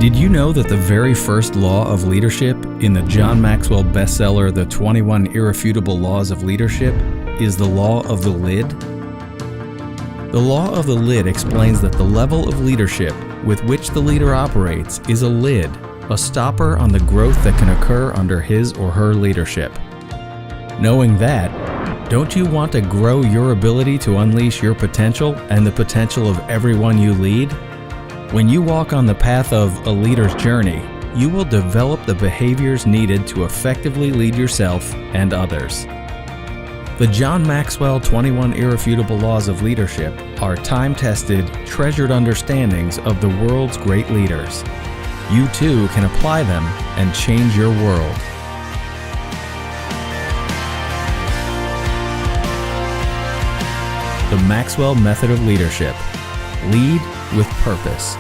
Did you know that the very first law of leadership in the John Maxwell bestseller, The 21 Irrefutable Laws of Leadership, is the law of the lid? The law of the lid explains that the level of leadership with which the leader operates is a lid, a stopper on the growth that can occur under his or her leadership. Knowing that, don't you want to grow your ability to unleash your potential and the potential of everyone you lead? When you walk on the path of a leader's journey, you will develop the behaviors needed to effectively lead yourself and others. The John Maxwell 21 Irrefutable Laws of Leadership are time-tested, treasured understandings of the world's great leaders. You too can apply them and change your world. The Maxwell Method of Leadership. Lead with purpose.